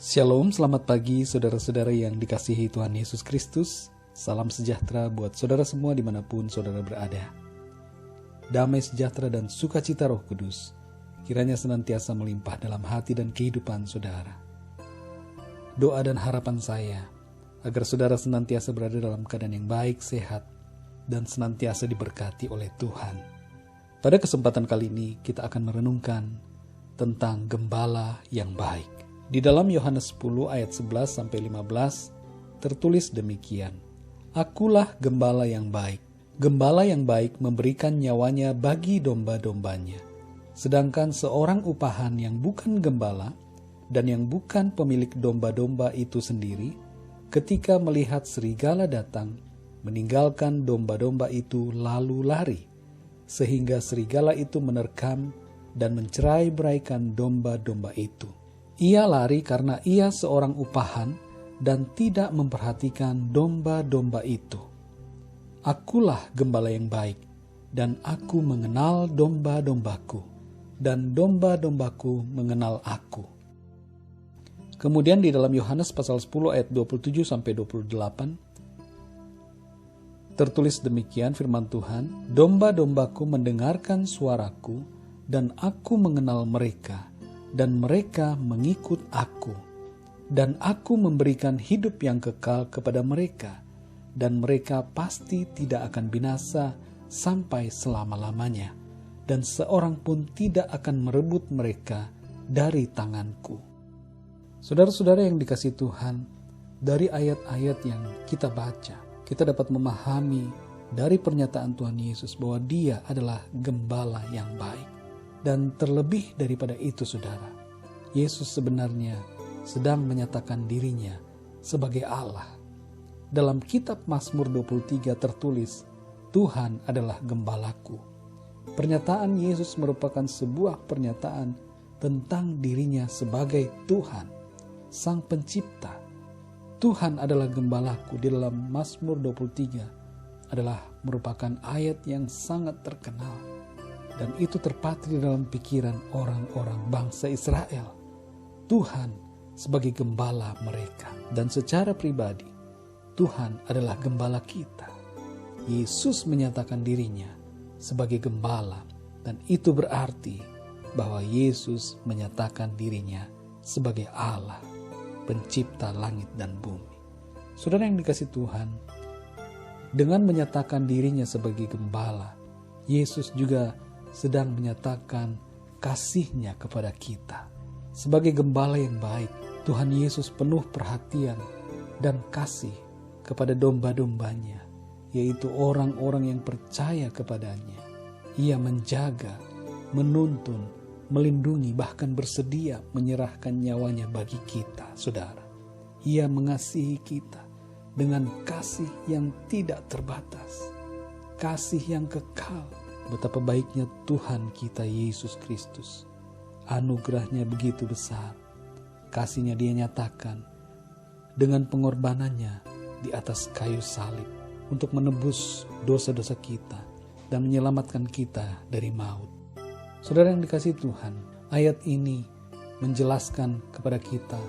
Shalom, selamat pagi saudara-saudara yang dikasihi Tuhan Yesus Kristus. Salam sejahtera buat saudara semua dimanapun saudara berada. Damai sejahtera dan sukacita Roh Kudus kiranya senantiasa melimpah dalam hati dan kehidupan saudara. Doa dan harapan saya agar saudara senantiasa berada dalam keadaan yang baik, sehat, dan senantiasa diberkati oleh Tuhan. Pada kesempatan kali ini kita akan merenungkan tentang gembala yang baik. Di dalam Yohanes 10 ayat 11-15 tertulis demikian. Akulah gembala yang baik. Gembala yang baik memberikan nyawanya bagi domba-dombanya. Sedangkan seorang upahan yang bukan gembala dan yang bukan pemilik domba-domba itu sendiri, ketika melihat serigala datang, meninggalkan domba-domba itu lalu lari, sehingga serigala itu menerkam dan mencerai-beraikan domba-domba itu. Ia lari karena ia seorang upahan dan tidak memperhatikan domba-domba itu. Akulah gembala yang baik, dan aku mengenal domba-dombaku, dan domba-dombaku mengenal aku. Kemudian di dalam Yohanes pasal 10 ayat 27-28 tertulis demikian firman Tuhan, domba-dombaku mendengarkan suaraku, dan aku mengenal mereka, dan mereka mengikut aku. Dan aku memberikan hidup yang kekal kepada mereka, dan mereka pasti tidak akan binasa sampai selama-lamanya, dan seorang pun tidak akan merebut mereka dari tanganku. Saudara-saudara yang dikasihi Tuhan, dari ayat-ayat yang kita baca, kita dapat memahami dari pernyataan Tuhan Yesus bahwa Dia adalah gembala yang baik. Dan terlebih daripada itu saudara, Yesus sebenarnya sedang menyatakan dirinya sebagai Allah. Dalam kitab Mazmur 23 tertulis, Tuhan adalah gembalaku. Pernyataan Yesus merupakan sebuah pernyataan tentang dirinya sebagai Tuhan, Sang Pencipta. Tuhan adalah gembalaku di dalam Mazmur 23 adalah merupakan ayat yang sangat terkenal. Dan itu terpatri dalam pikiran orang-orang bangsa Israel. Tuhan sebagai gembala mereka. Dan secara pribadi, Tuhan adalah gembala kita. Yesus menyatakan dirinya sebagai gembala. Dan itu berarti bahwa Yesus menyatakan dirinya sebagai Allah, pencipta langit dan bumi. Saudara yang dikasihi Tuhan, dengan menyatakan dirinya sebagai gembala, Yesus juga sedang menyatakan kasih-Nya kepada kita. Sebagai gembala yang baik, Tuhan Yesus penuh perhatian dan kasih kepada domba-dombanya, yaitu orang-orang yang percaya kepadanya. Ia menjaga, menuntun, melindungi, bahkan bersedia menyerahkan nyawanya bagi kita, saudara. Ia mengasihi kita dengan kasih yang tidak terbatas, kasih yang kekal. Betapa baiknya Tuhan kita Yesus Kristus. Anugerahnya begitu besar. Kasihnya Dia nyatakan dengan pengorbanannya di atas kayu salib untuk menebus dosa-dosa kita dan menyelamatkan kita dari maut. Saudara yang dikasihi Tuhan, ayat ini menjelaskan kepada kita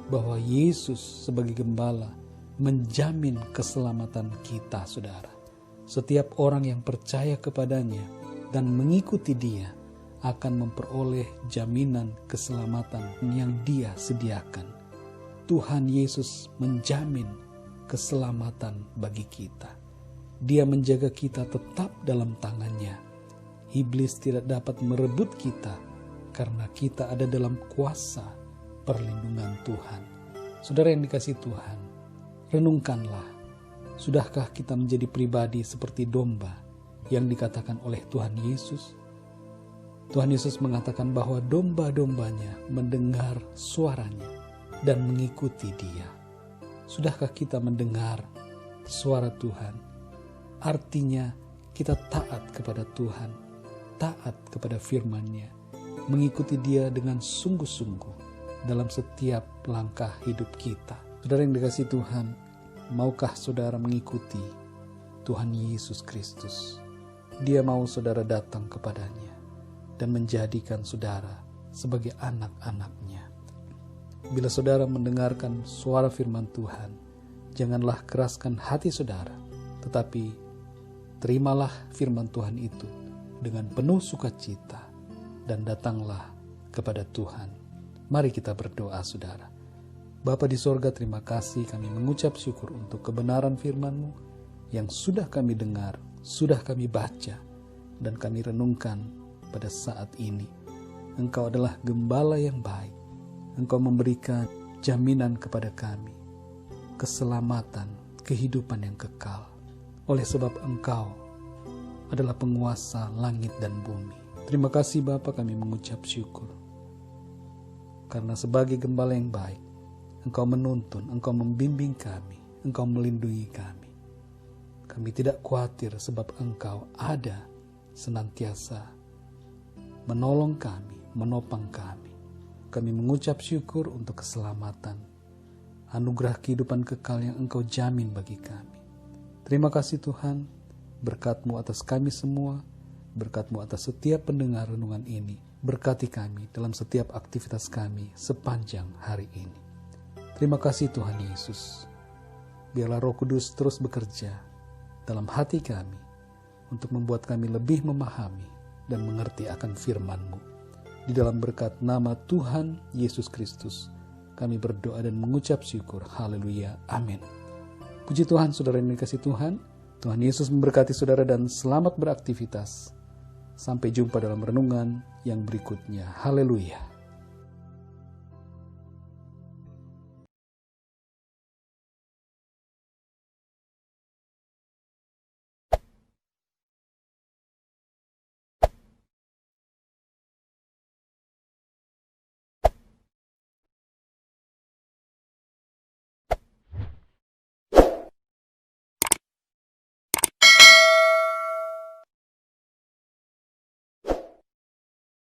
bahwa Yesus sebagai gembala menjamin keselamatan kita, saudara. Setiap orang yang percaya kepadanya dan mengikuti Dia akan memperoleh jaminan keselamatan yang Dia sediakan. Tuhan Yesus menjamin keselamatan bagi kita. Dia menjaga kita tetap dalam tangannya. Iblis tidak dapat merebut kita karena kita ada dalam kuasa perlindungan Tuhan. Saudara yang dikasihi Tuhan, renungkanlah. Sudahkah kita menjadi pribadi seperti domba yang dikatakan oleh Tuhan Yesus? Tuhan Yesus mengatakan bahwa domba-dombanya mendengar suaranya dan mengikuti Dia. Sudahkah kita mendengar suara Tuhan? Artinya kita taat kepada Tuhan, taat kepada firman-Nya, mengikuti Dia dengan sungguh-sungguh dalam setiap langkah hidup kita. Saudara yang dikasihi Tuhan, maukah saudara mengikuti Tuhan Yesus Kristus? Dia mau saudara datang kepadanya dan menjadikan saudara sebagai anak-anaknya. bila saudara mendengarkan suara firman Tuhan, janganlah keraskan hati saudara, tetapi terimalah firman Tuhan itu dengan penuh sukacita dan datanglah kepada Tuhan. Mari kita berdoa, saudara. Bapa di sorga, terima kasih, kami mengucap syukur untuk kebenaran firman-Mu yang sudah kami dengar, sudah kami baca, dan kami renungkan pada saat ini. Engkau adalah gembala yang baik. Engkau memberikan jaminan kepada kami, keselamatan, kehidupan yang kekal. Oleh sebab Engkau adalah penguasa langit dan bumi. Terima kasih Bapa, kami mengucap syukur. Karena sebagai gembala yang baik, Engkau menuntun, Engkau membimbing kami, Engkau melindungi kami. Kami tidak khawatir sebab Engkau ada senantiasa menolong kami, menopang kami. Kami mengucap syukur untuk keselamatan, anugerah kehidupan kekal yang Engkau jamin bagi kami. Terima kasih Tuhan, berkat-Mu atas kami semua, berkat-Mu atas setiap pendengar renungan ini. Berkati kami dalam setiap aktivitas kami sepanjang hari ini. Terima kasih Tuhan Yesus. Biarlah Roh Kudus terus bekerja dalam hati kami untuk membuat kami lebih memahami dan mengerti akan firman-Mu. Di dalam berkat nama Tuhan Yesus Kristus, kami berdoa dan mengucap syukur. Haleluya. Amin. Puji Tuhan, saudara yang dikasihi Tuhan. Tuhan Yesus memberkati saudara dan selamat beraktivitas. Sampai jumpa dalam renungan yang berikutnya. Haleluya.